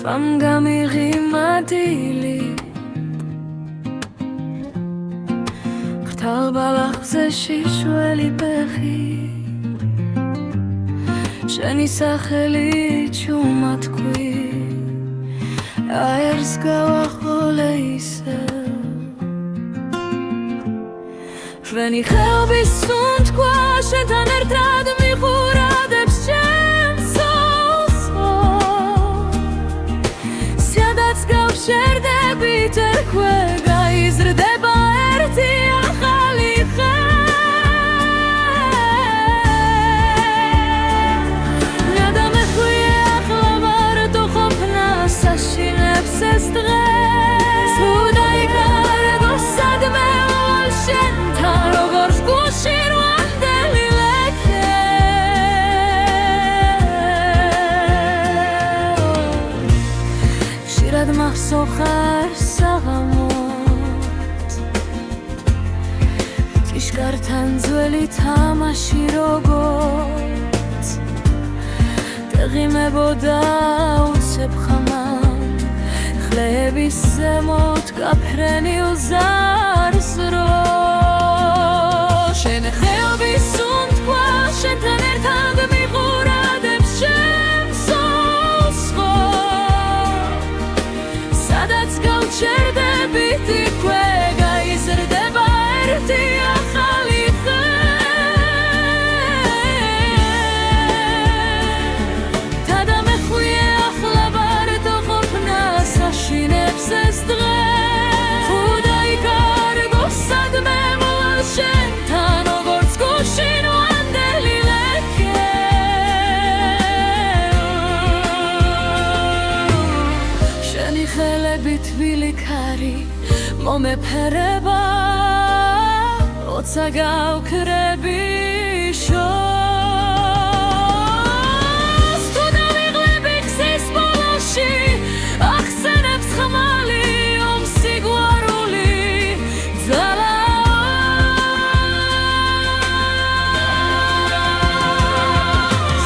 Tvam gamigima dili Khtal balakze shishweli pechi Sheni sakheli chumatkui Aers gawakholeise Veni khelbi sunt kwa shetan ertrad mikhurad Sherdebit erkwega izrdeba erti axali xe Nadam ეხუია ახლა ვარ თუ ყოფნა საშინებს ეს დღეს თუ დაიკარგო სადმე ვალ შენთან როგორც გულში რვანდელი ლექე Shirad mahsokhar saghamot Tishkartan zveli tamashi rogot Teghi meboda utseb khamam Khlebis zemot gapreni uzars ro Shen khelbi sunt kwa shetan ertad miquradebs Sherdebit ikwega izrdeba erti axali xe Tadam ეხუია ახლა ვარ თუ ყოფნა საშინებს ეს დღეს თუ დაიკარგო სადმე ვალ შენთან როგორც გულში რვანდელი ლექე შენი ხელები თბილი ქარი მომეფერება როცა გავქრები შორს თუ დავიღლები გზის ბოლოში ახსენებს ხმალი ომსიგვარული ძალა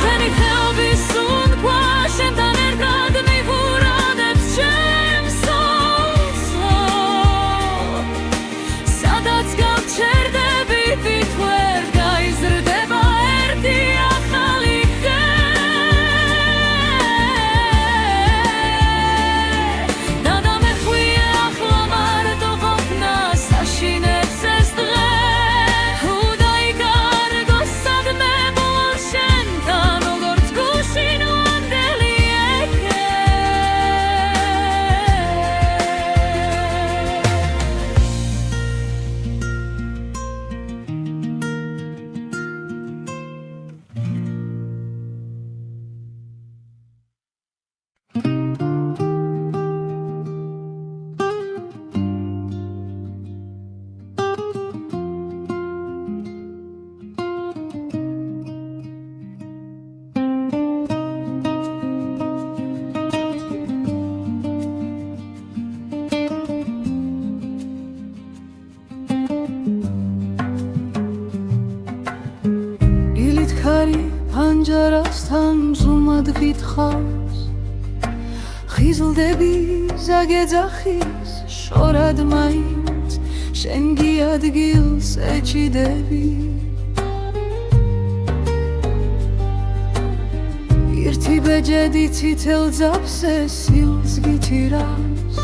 შენი ხელები სუნ ქვა შენთან ერთად მივურადებს ჩემს Sherdebit ikwega izrdeba erti axali xe Nadam ეხუია ახლა ვარ თუ ყოფნა საშინებს ეს დღეს თუ დაიკარგო სადმე ვალ შენთან როგორც გულში რვანდელი ეკე Panjarastan zumad gitxavs Khizldები zagedzახის შორად მაინც შენ გიადგილს ეჭიდები ერთი ბეჯედი ცითელ ძაფსე სილს გიჩირავს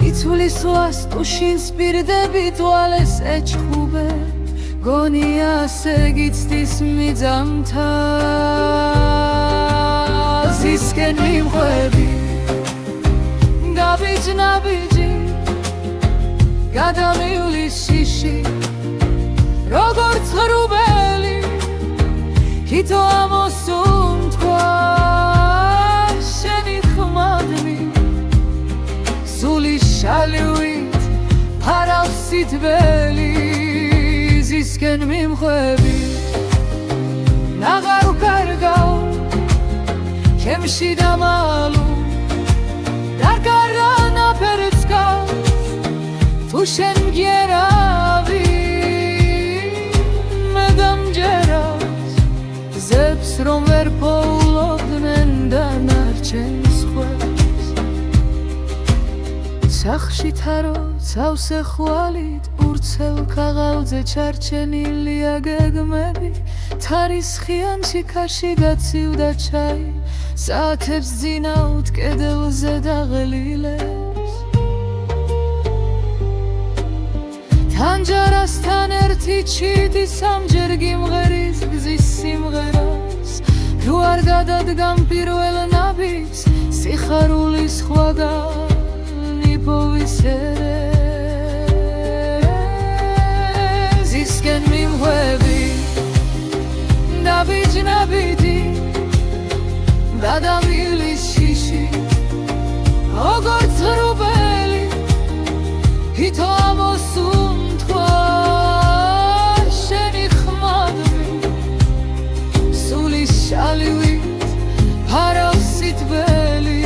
იცვლის ლას ტუშინს პირდები თვალეს ეჩხუბე გონია სეგიცდის მიძამთა ზისკენ მიმხვები გაბიჯნაბიჯი გადამივლის შიში როგორც ღრუბელი თითო ამოსუნთქვა შენი ხმადნი სული შალივით ფარავს სითბელი Zisken mimkhwebi Nagar kargao Kemshi damalu Dar kardan aperitska Tushen gieravi Medam geras Zeps rom ver polodnen Dan archen skhwe სახში თარო ცავსე ხვალით ურცელ ქაღალდზე ჩარჩენილია გეგმები თარის ხიანში ქარში გაცივდა ჩაი საათებს ძინავთ კედელზე დაღლილებს თანჯარასთან ერთი ჩიტი სამჯერ გიმღერის გზის სიმღერას რო არ გადადგამ პირველ ნაბიჯს სიხარულის სხვაგან იპოვისერე ზისკენ მიმღვევი ნაბიჯ-ნაბიჯი გადამილის შიში როგორც ღრუბელი ითო ამოსუნთქვა შენი ხმადვი სულის შალივით ფარავს სიტყველი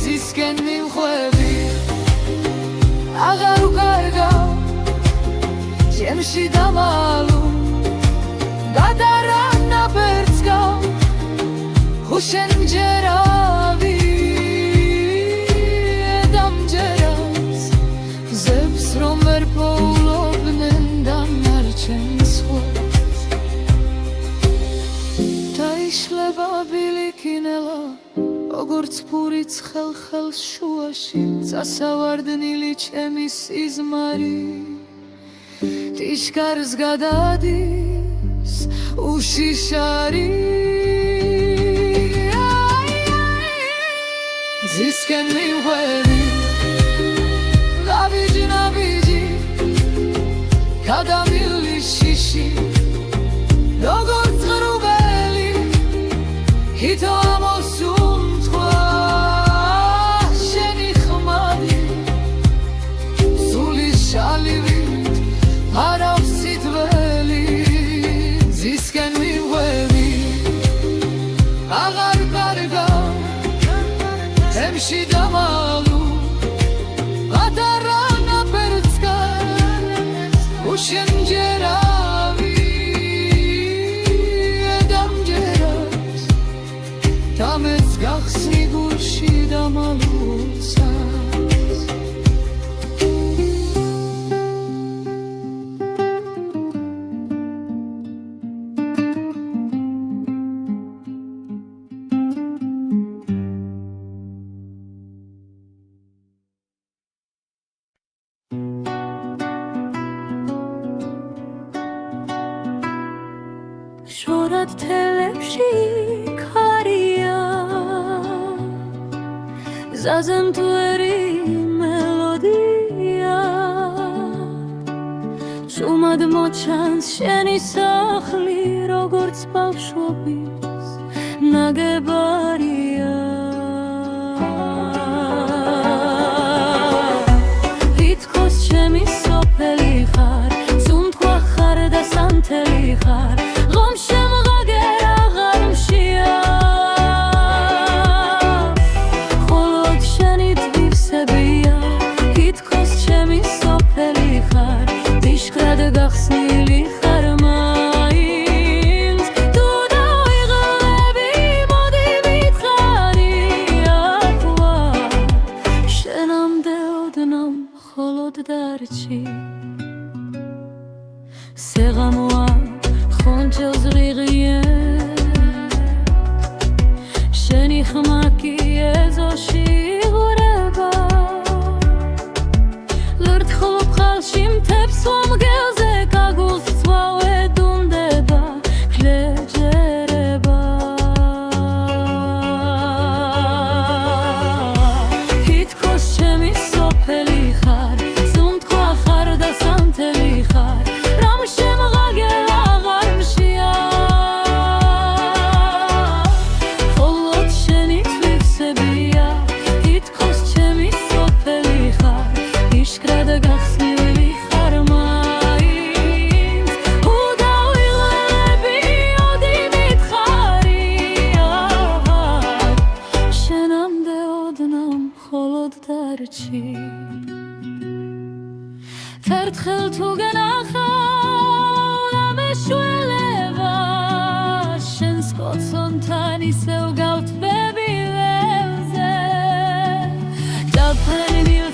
ზისკენ მიმხვევი აღარ უკარგავ ჩემში დამალუ გადარა ნაბერწკავ ხუშენ მჯერავი ედამჯერავს ზებს რომ ვერ პოულობდნენ დანარჩენს ხვას დაიშლება ბილიკინელა როგორც ფურიც ხელს შუაში წასავარდნილი ჩემი სიზმარი ტიშკარს გადადის უშიშარი ზისკენ მიმღვევი ნაბიჯ-ნაბიჯი გადამილის შიში როგორც ღრუბელი ითო ამოსუნთქვა შენი ხმადი სულის შალივით ფარავს სიტყველი ზისკენ მიმღვევი აღარ კარგავ ჩემში დამალუ გადარა ნაბერწკა უშენ მჯერავი ედამჯერავს დამეც გახსნი გულში დამალუცას შორად თელებში ქარია ზაზემთვერი მელოდია შუმად მოჩანს შენი სახლი როგორც ბავშვობის ნაგებარია თითქოს ჩემი სოფელი ხარ სუნთქვა ხარ და სანთელი ხარ გახსნილი ხარ მაინც თუ დავიღლები მოდი ვითხარი ახლა შენამდე ოდნავ მხოლოდ დარჩი სეღამოა ხონჩელს ღიღიე შენი ხმა კი ეზოში იღვრება ლერთხოლ ბხალში მთებს ვამგელზე კაგულს ცვავედუნდება ქლეჯერება თითქოს ჩემი სოფელი ხარ სუნთქვა ხარ და სანთელი ხარ რამ შემღაგელ აღარ მშია მხოლოდ შენი თვისებია თითქოს ჩემი სოფელი ხარ იშკრად გახსნილი ხარ მაინც თუ დავიღლები ოდი ვითხარი შენამდე ოდნავ მხოლოდ დარჩი ერთხელ თუ გენახავ და მეშველება შენს კოცონთან ისევ გავთბები ველზე დაფრენილ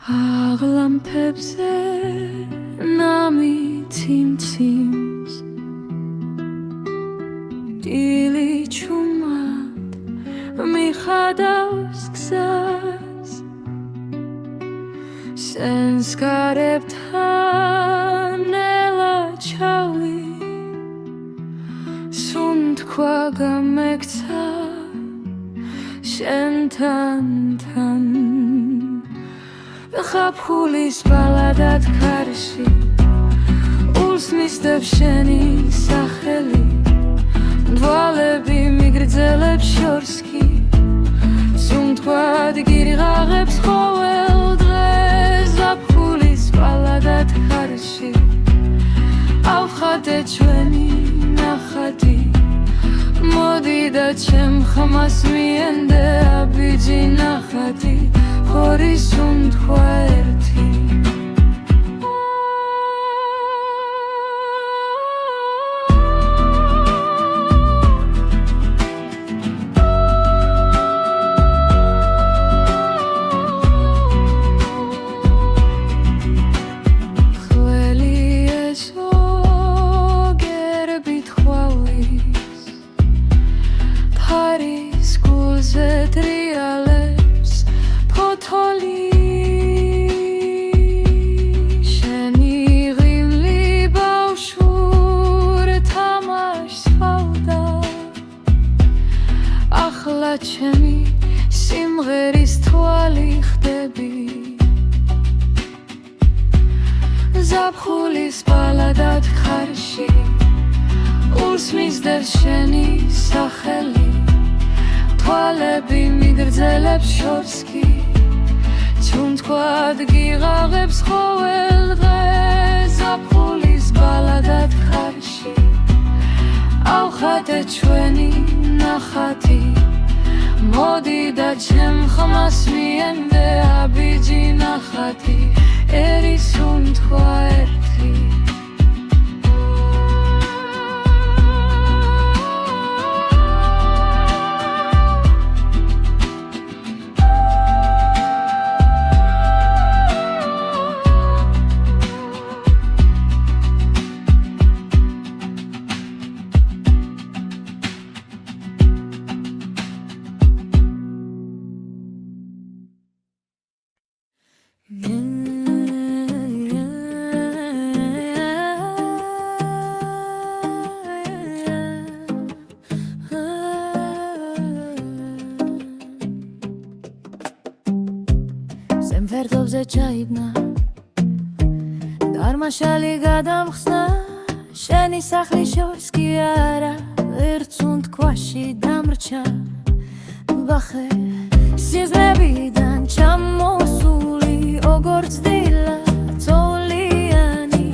აღლამფებზე ნამიციმციმს დილი ჩუმად მიხადავს გზას სენს გარებთან ნელა ჩავი სუნთქვა გამექცა შენთან თან ხაფხულის ბალადად ქარში ულს მისდევ შენი სახელი დვალები მიგრძელებს შორს კი სუნთქვად გირღაღებს ყოველ დღეს ზაფხულის ბალადად ქარში ავხატე ჩვენი ნახატი მოდი და ჩემ ხმას მიენდე აბიჯი ნახატი ორი სუნთქვა ერთი ტრიალებს ფოთოლი შენი ღიმლი ბავშვურ თამაშს ჰავდა ახლა ჩემი სიმღერის თვალი ხდები ზაფხულის ბალადად ქარში ულს მისდევს შენი სახელი თვალები მიგრძელებს შორს კი სუნთქვად გიღაღებს ყოველ დღეს ზაფხულის ბალადად ქარში ავხატე ჩვენი ნახატი მოდი და ჩემ ხმას მიენდე აბიჯი ნახატი ერი სუნთქვა ერთი ფერდობზე ჩაიგნა დარმაშალი გადამხსნა შენი სახლის შორს კი არა ერთ სუნთქვაში დამრჩა ბახე სიზმრებიდან ჩამოსული როგორც დილა წოლიანი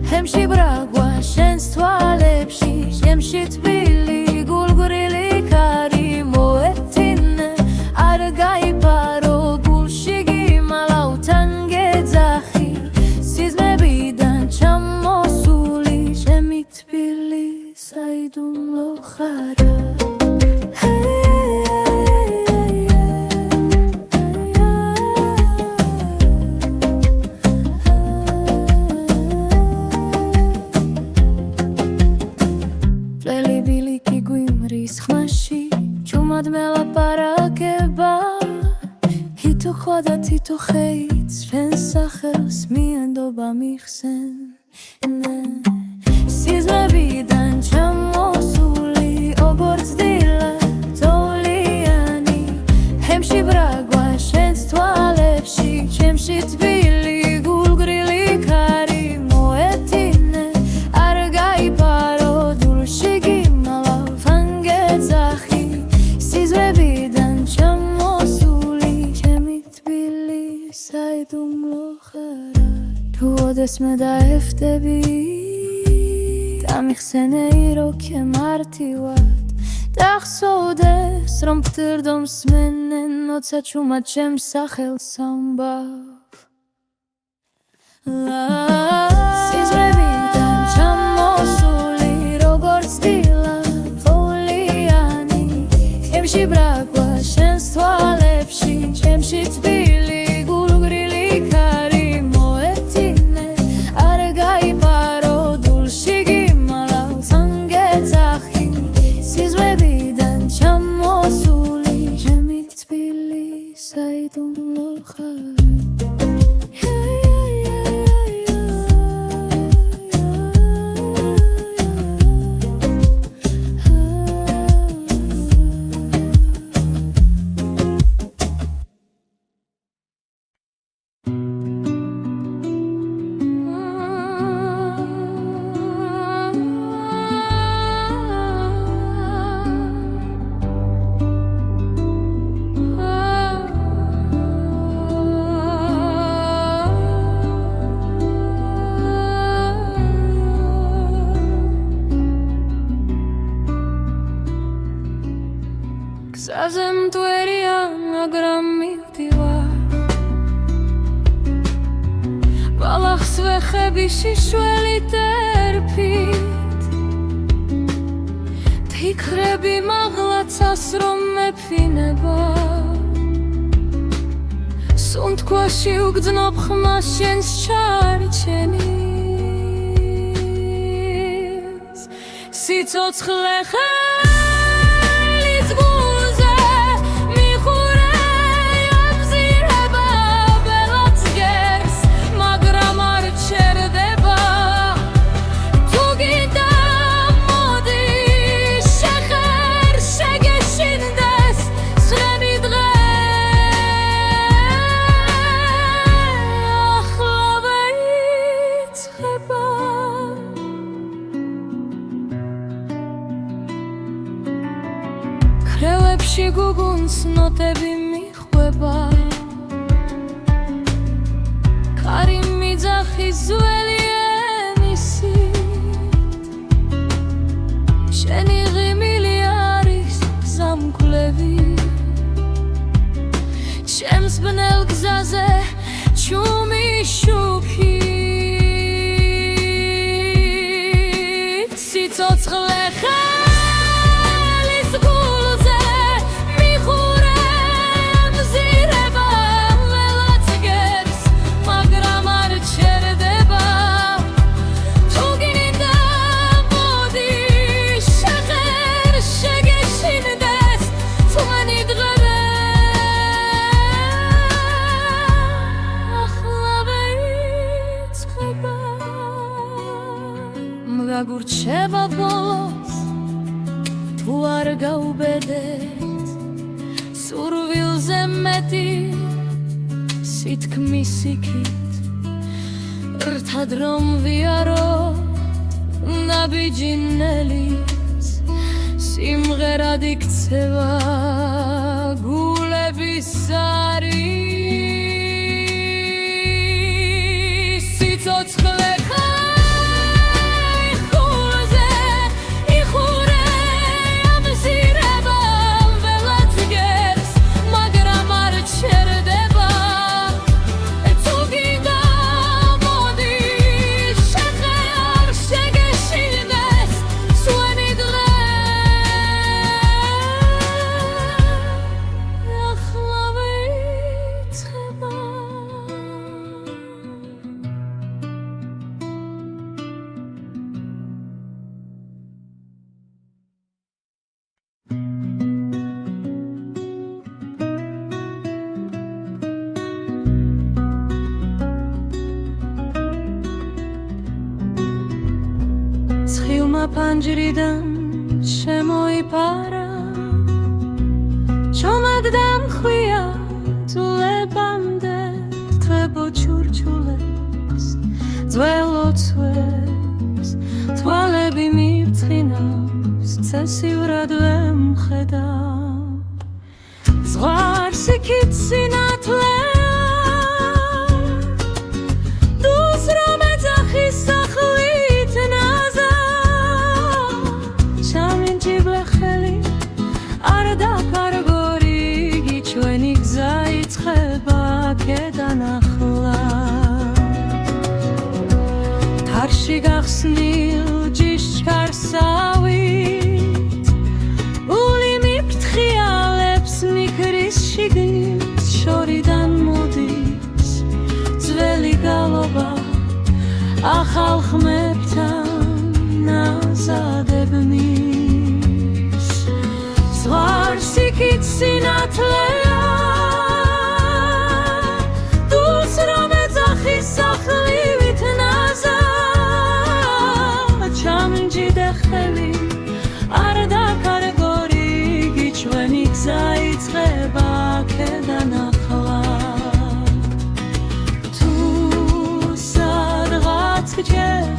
ჰემში ბრაგვა შენს თვალებში შემში თბილი გულგრილი ქარი მოეთინე არ გაიპარო თითო ხეიც ჩვენს სახელს მიენდობა მიხსენ სიზმრებიდან ჩამოსული როგორც დილა წოლიანი ჰემში ბრაგვა შენს თვალებში ჩემში თბილი გულგრილი ქარი მოეთინე არ გაიპარო დულში გიმალავ ანგეძახი სიზმრებიდან ჩამოსული საიდუმლო ხარა თუ ოდესმე დაეხვდები დამიხსენე ირო მარტივად დახსოვდეს რომ ფთირდო მსმენენ მოცა ჩუმად ჩემს სახელს ამბავ სიზმრებიდან ჩამოსული როგორც დილა წოლიანი ჩემში ბრაგვა შენს თვალებში ჩემში თბილი გულგრილი ქარი ნახები შიშველი ტერფით ფიქრები მაღლაცას რომ მეფინება სუნთქვაში უგრძნობ ხმას შენს ჩარჩენის სიცოცხლე ხელის გულზე მიხურე ამზირება ბელაც გერს მაგრამ არ ჩერდება თუ გინდა მოდი შეხერ შეგეშინდეს სხემი დღე ქრევებში გუგუნს ნოტები მიხვება კარი მიძახის ძველი ენისით შენი ღიმილი არის გზამკვლევი ჩემს ბნელ გზაზე ჩუმი შუქით სიცოცხლე გაგურჩება ბოლოს თუ არ გაუბედეთ სურვილზე მეტი სითქმის იქით რთად რომ ვიარო ნაბიჯინელის სიმღერად იქცევა გულების არის სიცოცხლე ფანჯრიდან შემოიფარა ჩომად დამხვია ძულებამდე თხებო ჩურჩულებს ძველ ოცვებს თვალები მივწყინავს ცესივრად ვემხედავ ზღვარს იქით სინათლეა დუს რომ ეძახის სახლით ნაზა არ დაკარგორი ჩვენი გზა იწყება აქედან ახლა თარში გახსნილ ჯიშკარსავით ული მიფრთხიალებს მიქრის შიგნით შორიდან მოდის ძველი გალობა ახალ ხმებთან ნაზადებნის ზღვარს იქით სინათლეა დუს რომ ეძახის სახლივით ნაზა ჩამჯიდე ხელი არ დაკარგორი ჩვენი გზა იწყება აქედან ახლა თუ სადღაც გჯერია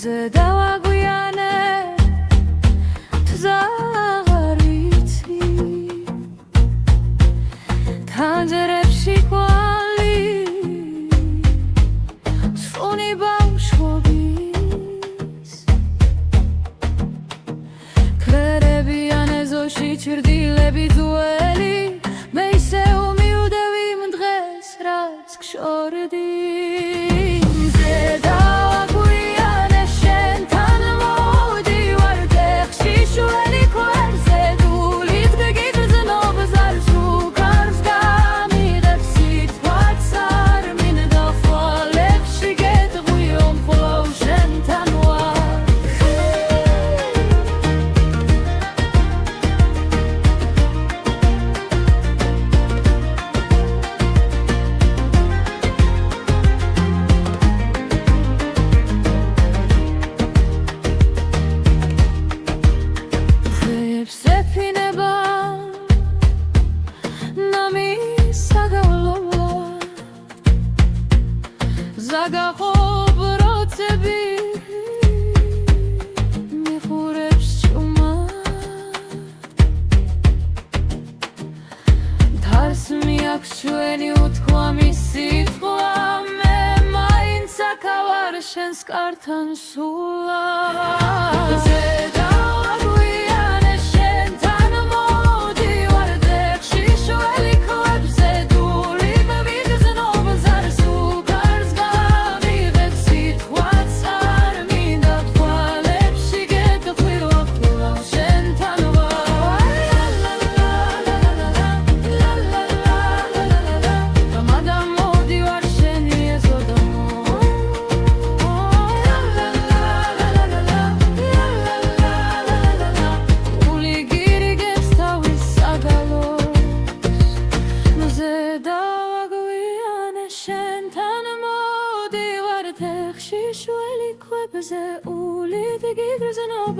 זה דאוויאנה תזריצי תנג'רב שיקואלי צפוני באושווביץ קרביאנה זושי צ'רדי לביזואלי מייסאו מיודבים דרס רץ קשורדי Akşueni utkwa misitwa me mainsa kavar shens kartan sula zeda aguiane shentan modi wardek shisho elikleb zeduli me vides no bazar sukars gami vetsit watsar min da twaleb shiget khwiro khwiro shentan wa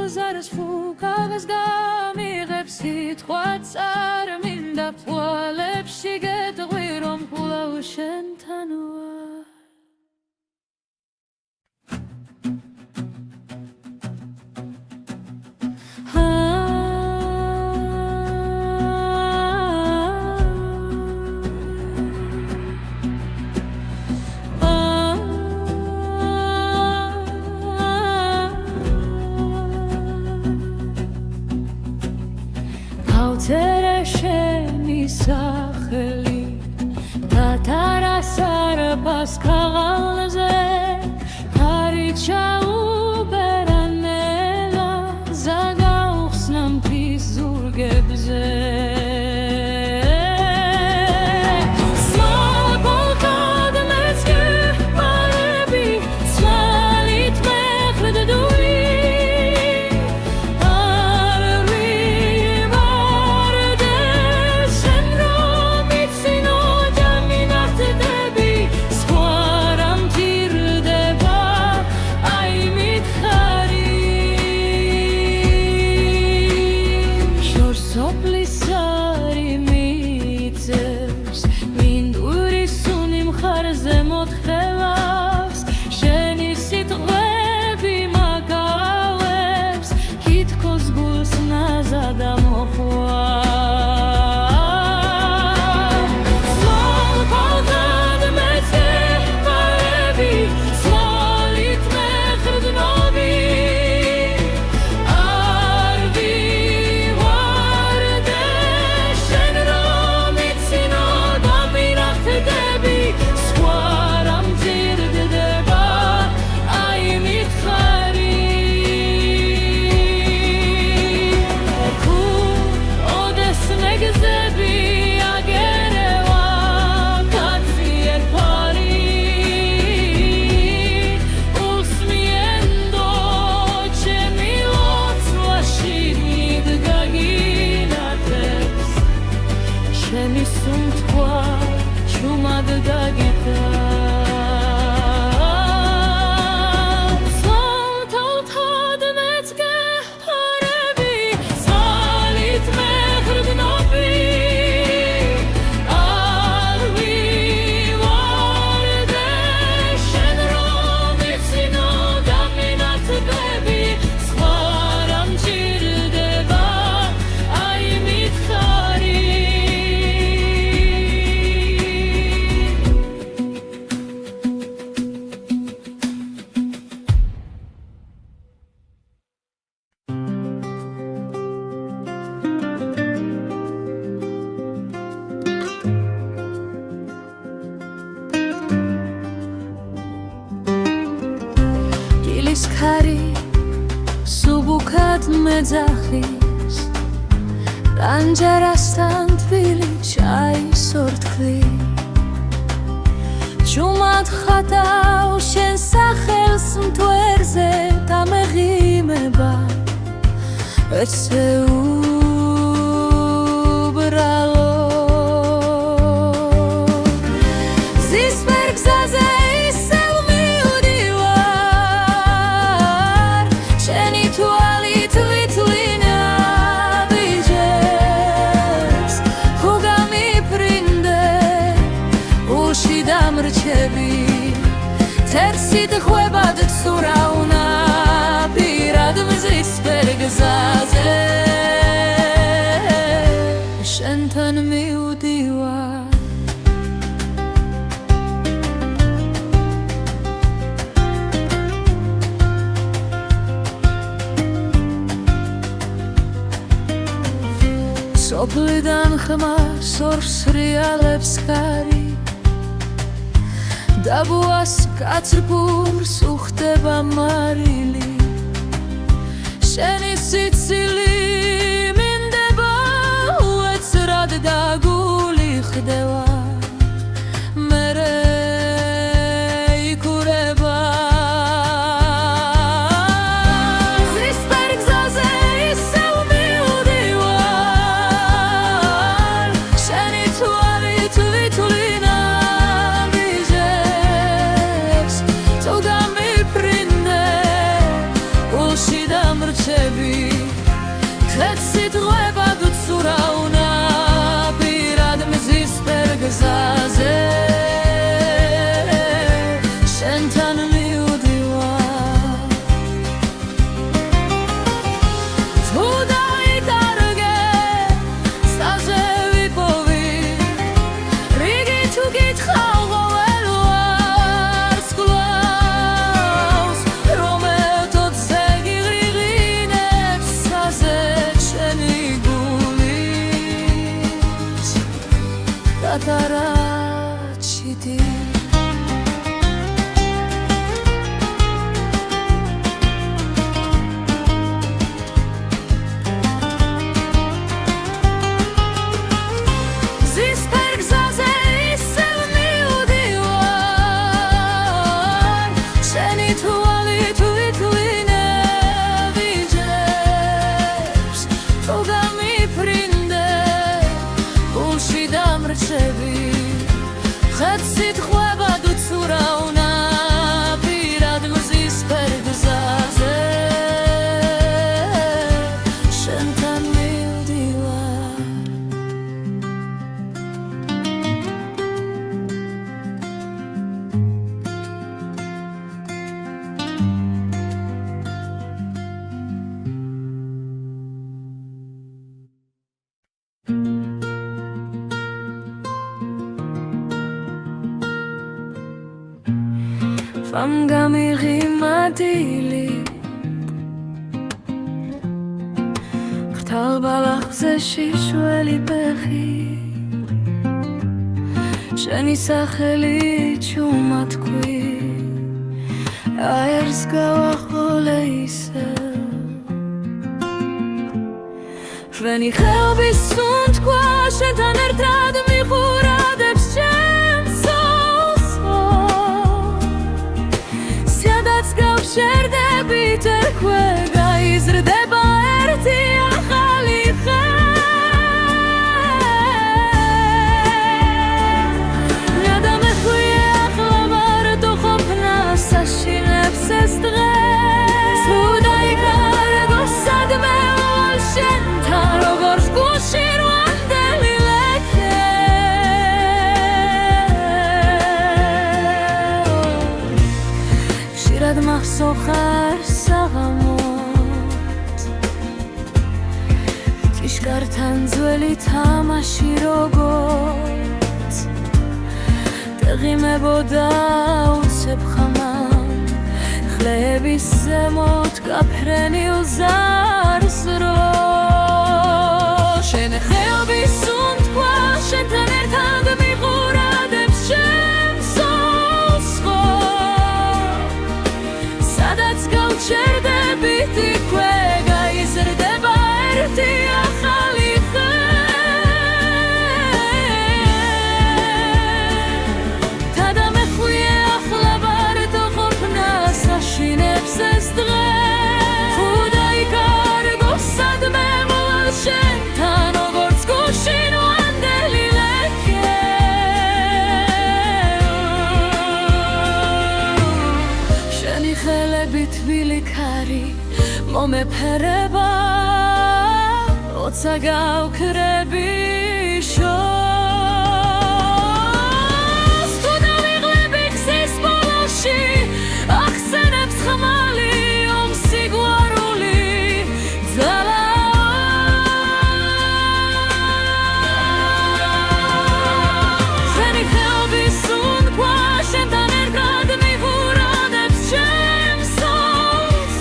Zaraz fukagas gami repsit khwatsar min da pwaleb shiget gwirom kula ushentanua Sacheli tatara sar paskalaze haricha uberanela zagauxnam pizurgebze I მად დაგიტა ქარი სუბუქად მეძახის ტანჯერასთან თბილი ჩაის ორთქლი ჩუმად ხატავ შენ სახელს მტვერზე დამეღიმება ეცე უბრალო ზისფერ გზაზე თეთრით ხვებად ცურავნა პირად მზის ფერგზაზე შენთან მივდივარ სოფლიდან ხმას ორს რეალებს ქარი დაბუას კაცრფურს უხდება მარილი შენი სიცილი მინდება უეცრად დაგული ხდება მერე იქურება ზისფერ გზაზე ისევ მივდივარ შენი თვალით ვითვლინა თეთრით ხვებად ცურავნა პირად მზის ფერგზაზე შენთან მივდივარ თუ დაიკარგე სტაზე ვიპოვი რიგი თუ გითხავ ყოველ ვარს კლავს რომელ თოთზე გიღრიღინებს საზე Tataraçidi Zisper gzaze issev mivdivar Sheni tvali tvitline viđeps Toga mi prinde Ulshi damrčevi Xetsit ხვებად ცურავნა პირად მზის ფერგზაზე შენთან მივდივარ Vam გამიღიმადილი ხრთალ ბალახზე შიშველი ფეხი შენი სახელი ჩუმად ქვი აერს გავახოლე ისევ შვენი ხეობის სუნთქვა შენთან ერთად მიყურადებს ჩემს შერდებით ერქვე გაიზრდება ერთი ახალი ხე ნადამ ძველი თამაში როგორც დღიმებოდა უცებ ხამამ ხლების ზემოთ გაფრენილ ზარს რო შენ ხეობის სუნთქვა შენთან ერთად მიყურადებს ჩემს სულს ხო სადაც გავჩერდები თითქვე გაიზრდება ერთი ახალი ხე თადამეხვია ახლა ვარდო ყოფნა საშინებს ეს დღე თუ დაიკარგო სადმე მოვალ შენთან როგორც გუშინ ვანდელი ლექე შენი ხელები თბილი ქარი მომეფერება ოცა გავქრები შორს თუ დავიღლები გზის ბოლოში ახსენებს ხმალი ომსი გვარული ძალა შენი ხელობის სუნთქვა შენთან ერთად მიყურადებს ჩემს სულს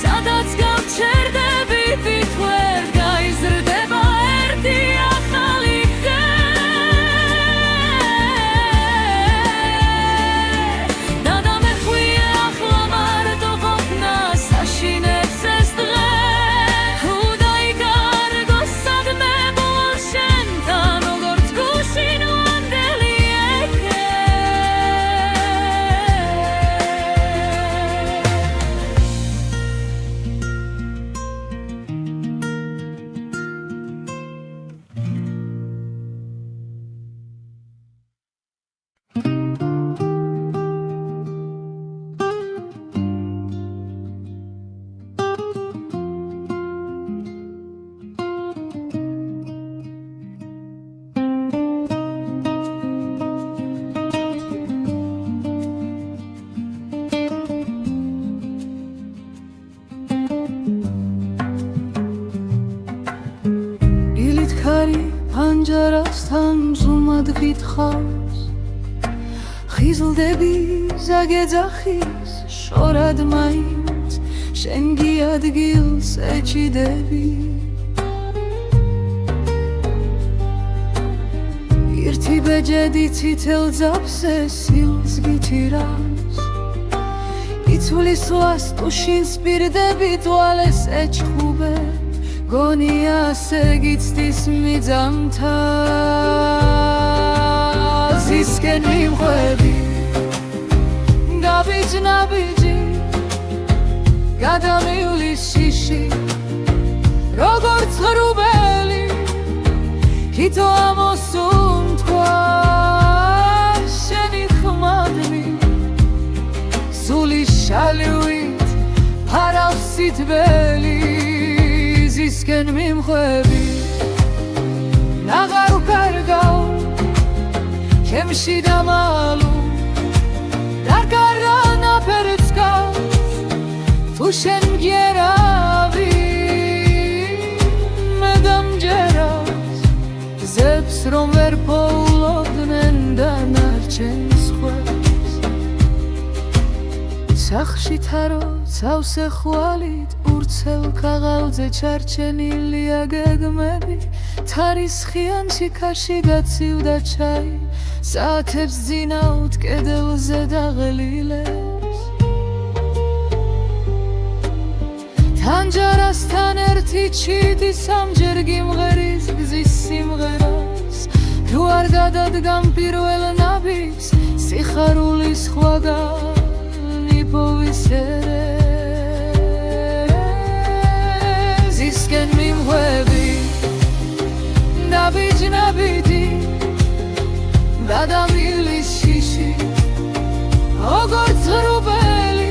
სადაც გავჩერდები თითქვე გაიზრდება ერთი ახალი ხე დადამეხვია ახლა ვარდო ყოფნა საშინებს ეს დღე თუ დაიკარგო სადმე მოვალ შენთან როგორც გუშინ ვანდელი ეკე დილით ქარი ფანჯარასთან ზუმად გითხავს ხიზლდები ზაგეძახის შორად მაინც შენ გიადგილს ეჭიდები ერთი ბეჯედი ცითელ ძაფზე სილს გითირავს იცვლის ლას ტუშინს პირდები თვალეს ეჩხუბე გონია ასე გიცდის მიძამთა ზისკენ მივხვები ნაბიჯ-ნაბიჯი გადამივლის შიში როგორც ღრუბელი თითო ამოსუნთქვა შენი ხმადნი სული შალივით ფარავს სითბელი ზისკენ მიმხვები აღარ ვკარგავ ჩემში დამალუ დარკარგა ნაფერს გავს თუ შენ მგერავი მე დამჯერავს ზებს რომ ვერ პოულობდნენ დანარჩენს ხვებს სახში თარო ცავსე ხვალით ურცელ ქაღალდზე ჩარჩენილია გეგმები თარისხიან ჩიქარში გაცივდა ჩაი საათებს ძინავთ კედელზე დაღლილებს თანჯარასთან ერთი ჩიტი სამჯერ გიმღერის გზის სიმღერას თუ არ გადადგამ პირველ ნაბიჯს სიხარულის სხვაგან იპოვისერე ზისკენ მიმხვები ნაბიჯ-ნაბიჯი გადამივლის შიში როგორც ღრუბელი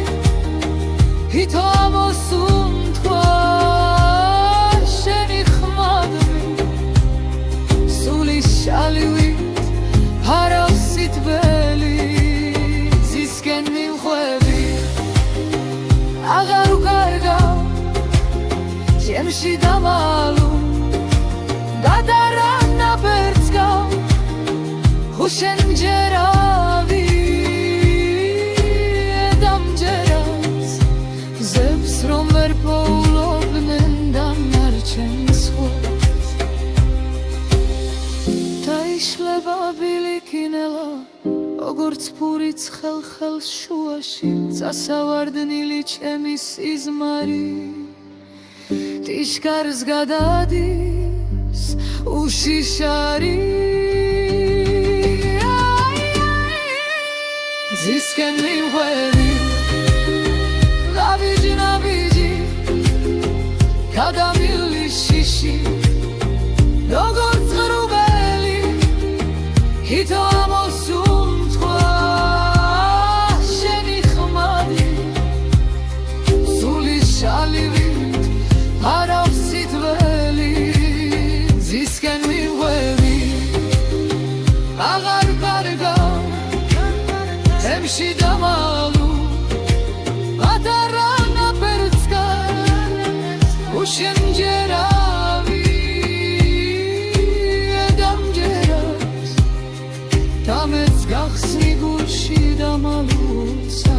თითო ამოსუნთქვა შენი ხმადნი სული შალივით ფარავს სითბელი ზისკენ მიმხვები აღარ უკარგავ ჩემ Emshi damalum Gadarana bertzga Hushen jeravi Edam jeras Zeps romer poulovnen Dan narchen schos Ta ishleba bilikinela Ogorts purits xel-xels შუაში წასავარდნილი ჩემი სიზმარი ტიშკარს გადადის უშიშარი ზისკენ მივხვევი ნაბიჯი გადამილი შიში როგორც ღრუბელი ჰითო ამოსუნთქვა შენი ხმადი სული შალივით არავს სიტყველი ზისკენ მივხვევი აღარ კარგა ემში დამალუ ატარანა პერცკა უშენ ჯერავი edamjeras დამეც გახსნი გულში დამალუცა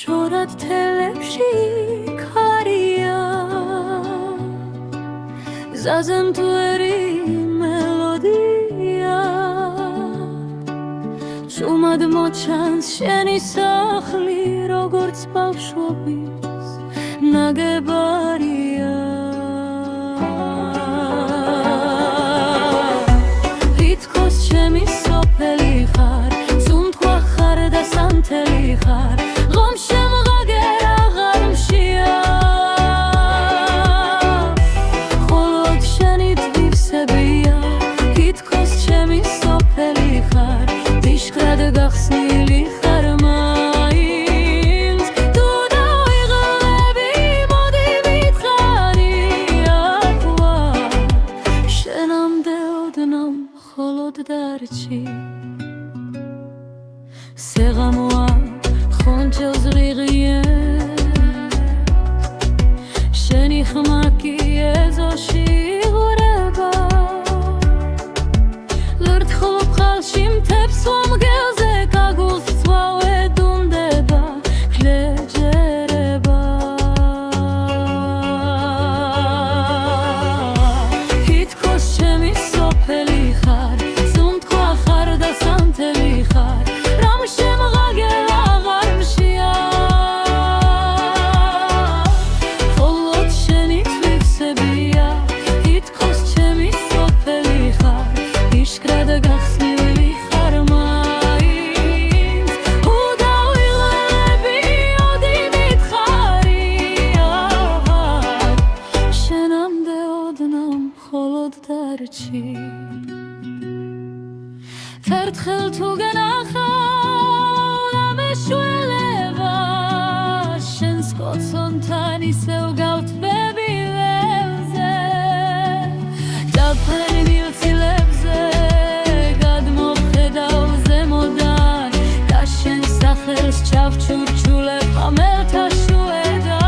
შორად თელებში ქარია ზაზანტვერი მელოდია შუმად მოჩანს შენი სახლი როგორც ბავშვობის ნაგებარია თითქოს ჩემი სოფელი ხარ სუნთქვა ხარ და სანთელი ხარ გახსნილი ხარ მაინც თუ დავიღლები მოდი მითხარი აკვა შენამდე ოდნავ მხოლოდ დარჩი სეღამოა ხონჯელს ღიღიეს შენი ხმა კი ეზოში იღვრება ლურთხულ ხალში მთებს ვამგელზე ერთხელ თუ განახავ და მეშველება შენს კოცონთან ისევ გავთბები ველზე დაფარნილ ცილებზე გადმოვხედავ ზემოდან და შენ სახელს ჩავჩურჩულებ ამელთა შუედან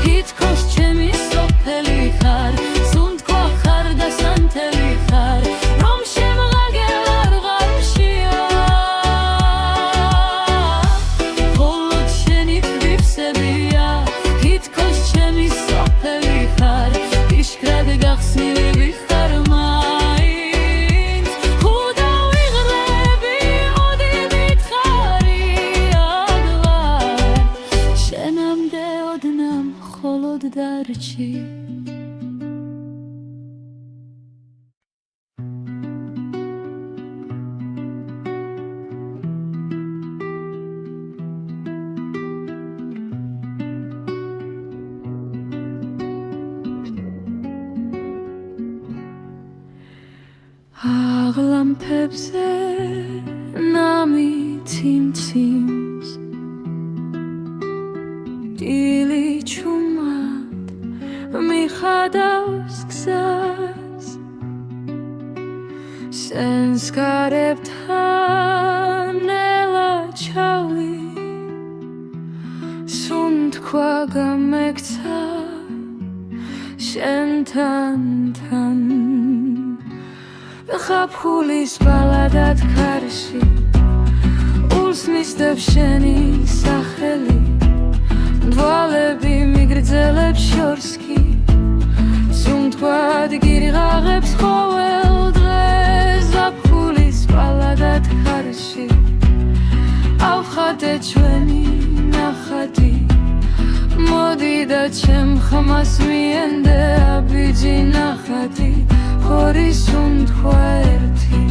თითქოს ჩემი სოფელი ხარ დარჩი ლამპებზე ნამიციმციმს დილი ჩუმად მიხადავს გზას სენს გარებთან ნელა ჩავი სუნთქვა გამექცა შენთან თან ხაფხულის ბალადად ქარში ულს მისდევს შენი სახელი დვალები მიგრძელებს შორს კი სუნთქვად გირღაღებს ყოველ დღეს ზაფხულის ბალადად ქარში ავხატე ჩვენი ნახატი მოდი და ჩემ ხმას მიენდე აბიჯი ნახატი ორი სუნთქვა ერთი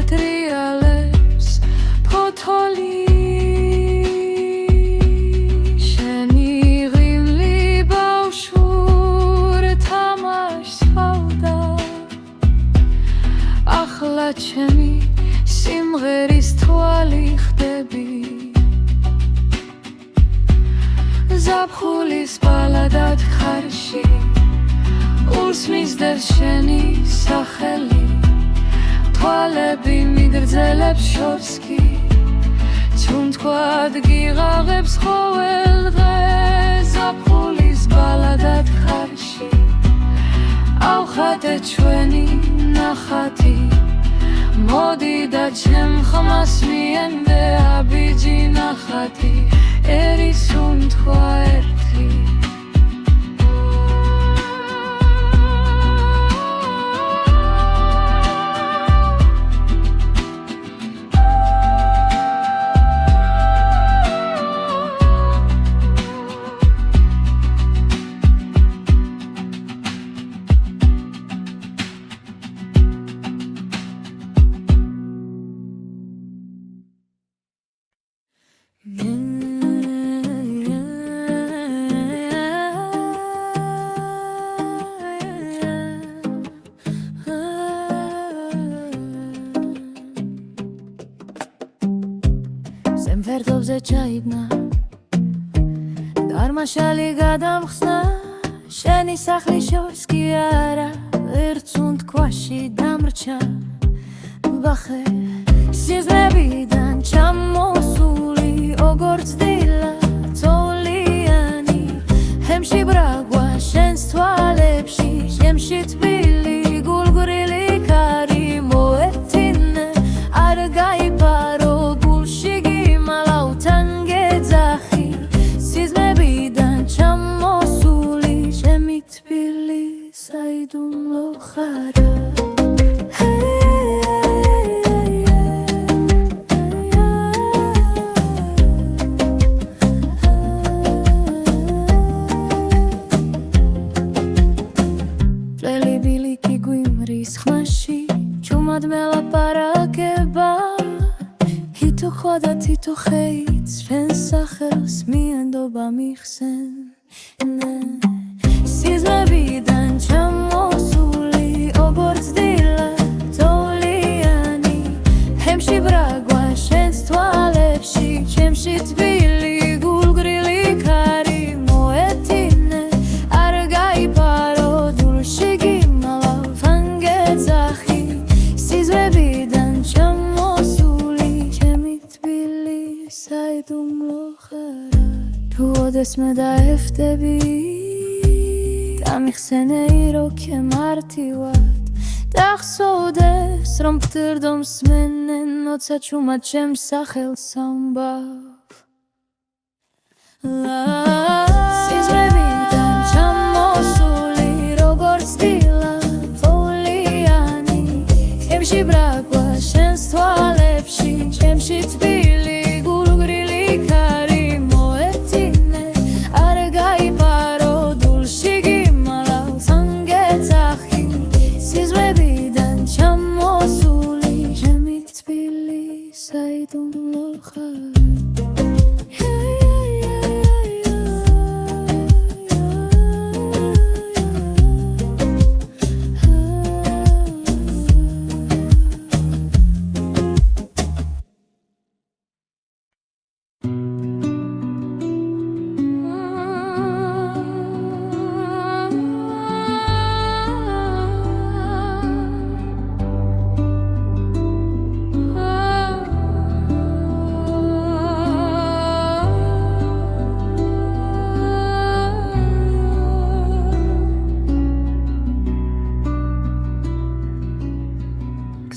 ტრიალებს ფოთოლი შენი ღიმლი ბავშვურ თამაშს ჰავდა ახლა ჩემი სიმღერის თვალი ხდები ზაფხულის ბალადად ხარში ულს მისდევს შენი სახელი თვალები მიგრძელებს შორს კი სუნთქვად გიღაღებს ყოველ დღეს ზაფხულის ბალადად ხარში ავხატე ჩვენი ნახატი მოდი და ჩემ ხმას მიენდე აბიჯი ნახატი ერი სუნთქვა ერთი ფერდობზე ჩაიბნა დარმაშალი გადამხსნა შენი სახლის შორს კი არა ერთ სუნთქვაში დამრჩა ბახე სიზმრებიდან ჩამოსული როგორც დილა წოლიანი ჰემში ბრაგვა შენს თვალებში შემში თბილი გულგრილი ქარი მოეთინე არ გაიპარო ხოდა თითო ხეიც ჩვენს სახელს მიენდობა მიხსენ სიზმრებიდან ჩამოსული როგორც დილა წოლიანი ჰემში ბრაგვა შენს თვალებში ჩემში თბილი გულგრილი ქარი მოეთინე არ გაიპარო დულში გიმალავ თან გეძახი სიზმრებიდან თუ ოდესმე დაეფდები დამიხსენე ირო მარტივად დახსოვდეს რომ ფთირდომ სმენენ მოცა ჩუმად ჩემს სახელს ამბავ სიზმრებიდან ჩამოსული როგორც დილა წოლიანი ჩემში ბრაგვა შენს თვალებში ჩემში თბილი გულგრილი ქარი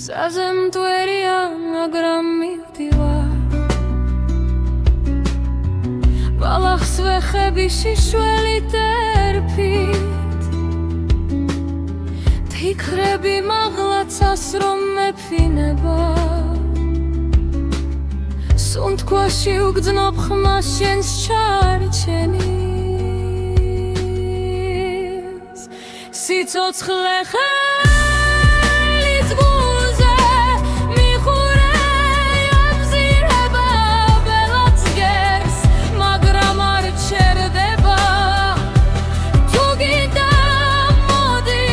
გზაზე მტვერია, მაგრამ მივდივარ ბალახს ვეხები შიშველი ტერფით ფიქრები მაღლაცას რომ მეფინება სუნთქვაში უგრძნობ ხმას შენს ჩარჩენის სიცოცხლე ხელის გულზე მიხურე ამზირება ბელაც გერს მაგრამ არ ჩერდება თუ გინდა მოდი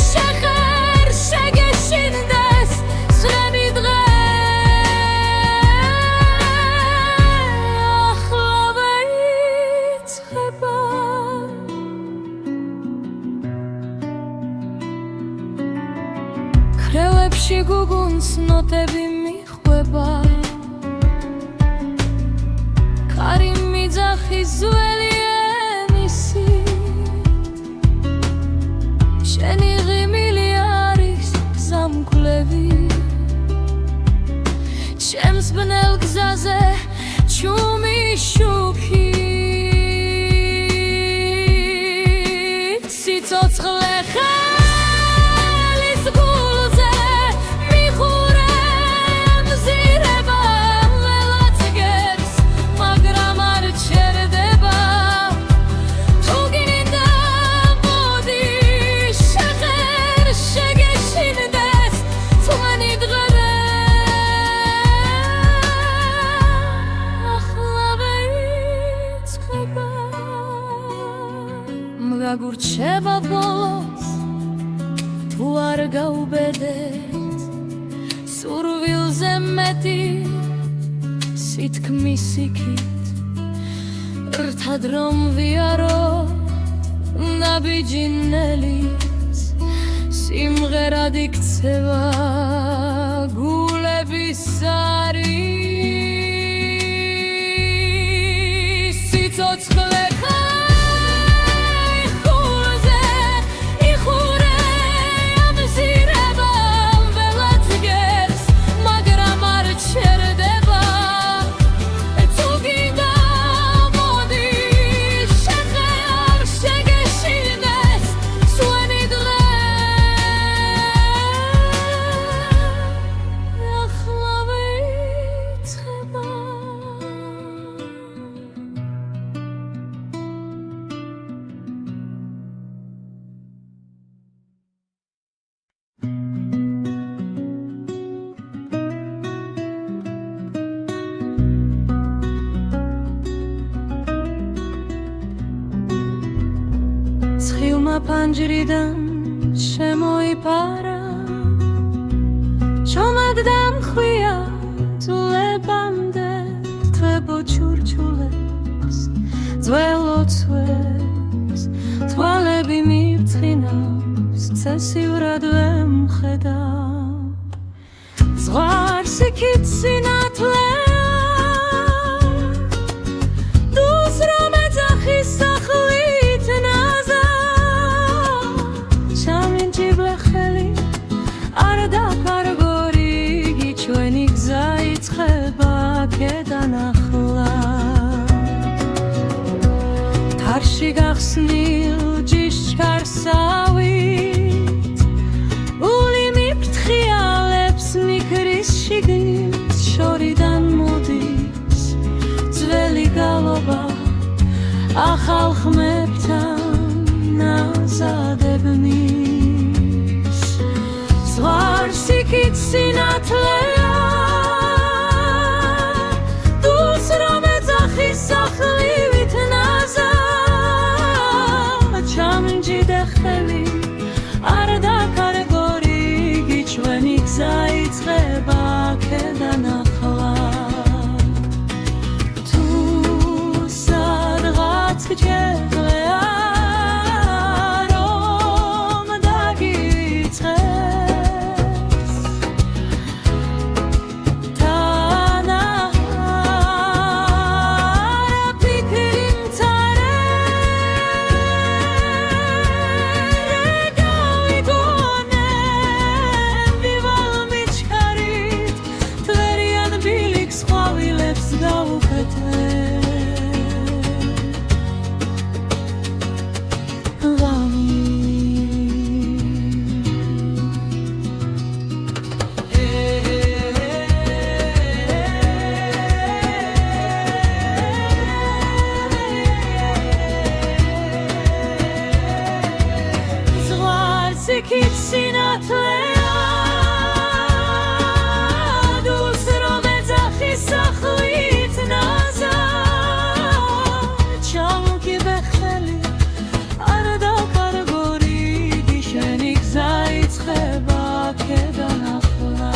შეხერ შეგეშინდეს სრემი დღე κρევებში გუგუნს ნოტები მიხვება კარი მიძახის ძველი ემისით შენი ღიმილი არის გზამკვლევი ჩემს ბნელ გზაზე ჩუმი შუქით სიცოცხლე გაგურჩება ბოლოს თუ არ გაუბედეთ სურვილზე მეტი სითქმის იქით რთად რომ ვიაროთ ნაბიჯინელის სიმღერად იქცევა გულების არის სიცოცხლე ფანჯრიდან შემოიფარა ჩომად დამხვია ძულებამდე თვებო ჩურჩულებს ძველოცვებს თვალები მირცხინავს ცესიურად ვემხედავ ზღვარს იქით სინათლე დუს რომ ეძახის სახლით ნაზა არ დაკარგორი ჩვენი გზა იწყება აქედან ახლა თარში გახსნილ ჯიშკარსავით ული მიფრთხიალებს მიქრის შიგნით შორიდან მოდის ძველი გალობა ახალ ხმებთან ნაზადებნის ზღვარს იქით სინათლეა დუს რომ ეძახის სახლივით ნაზა ჩამჯიდე ხელი არ დაკარგორი ჩვენი გზა იწყება აქედან ახლა თუ სადღაც გჯერია მუსიკით სინათლეა დულს რომ ეძახის სახლით ნაზა ჩამკი ბეხელი არ დაკარგორი შენი გზა იწყება აქედან ახლა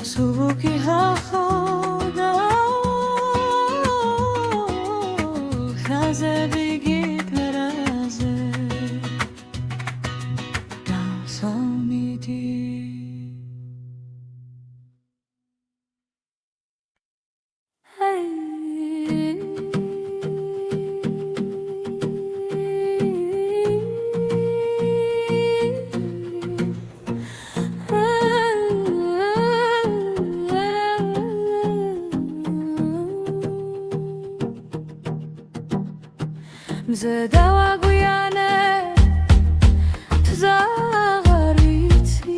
Звуки хахода Хазе бигит меразе Дамсамиди მზედავაგვიანე თზაღარიცი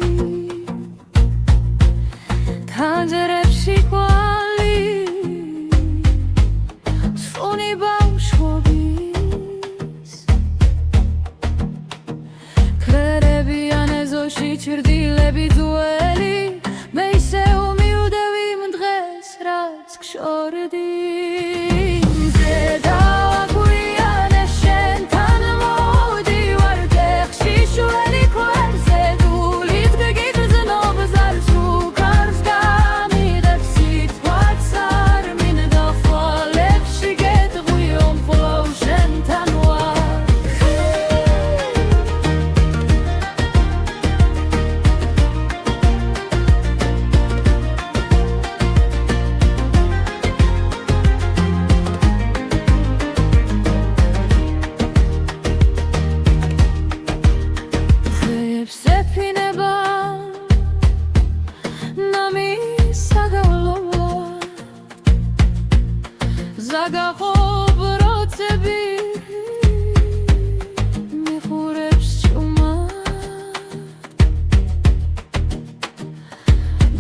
თანჯერებში კვალი სუნი ბავშვობის ქერებიან ეზოში ჩრდილები ძველი მე ისე უმიუდევი იმ დღეს რაც გშორდი Zagahov rotsebi mixurebs chuma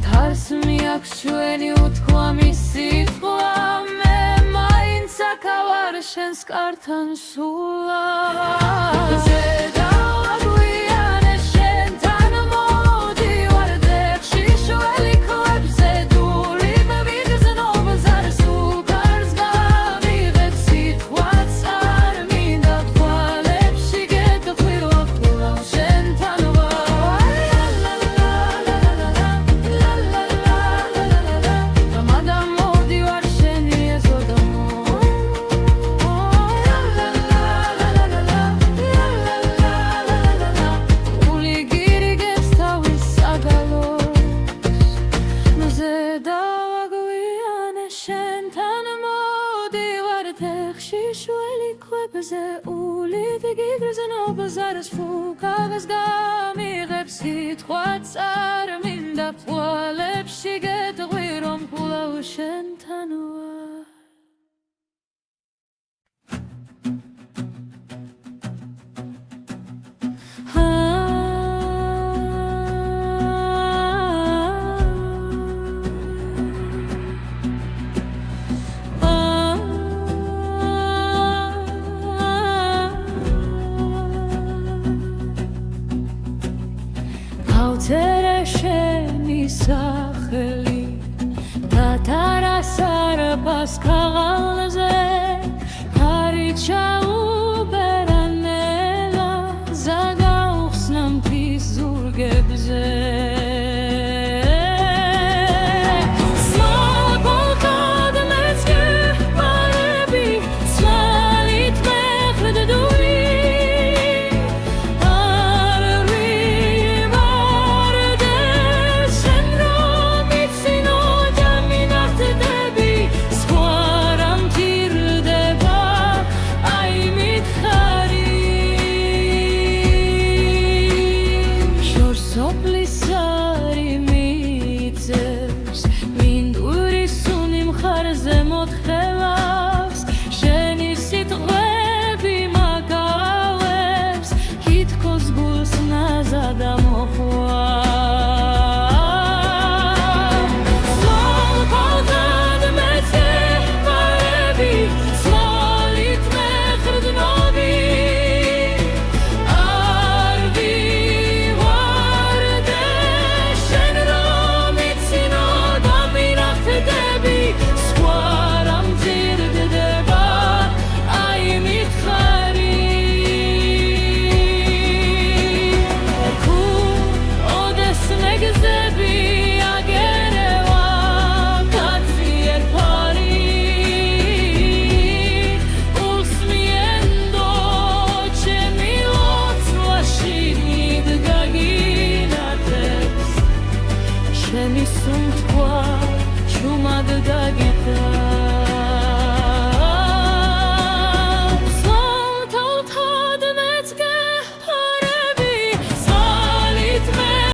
Dars miaks ჩვენი უთქვა სიტყვა მე მაინც აქ შენს კართან სულა Зараз ფუკავს გამიღებს სიტყვაც არ მინდა ფვალებში გეტყვი რომ კვლავ შენთან ვარ სახელი დათარასარბას ქაღალზე ხარი ჩაუბერანელა ზაგაუხსნა მთის ზურგებზე I ჩემი სუნთქვა ჩუმად დაგიტა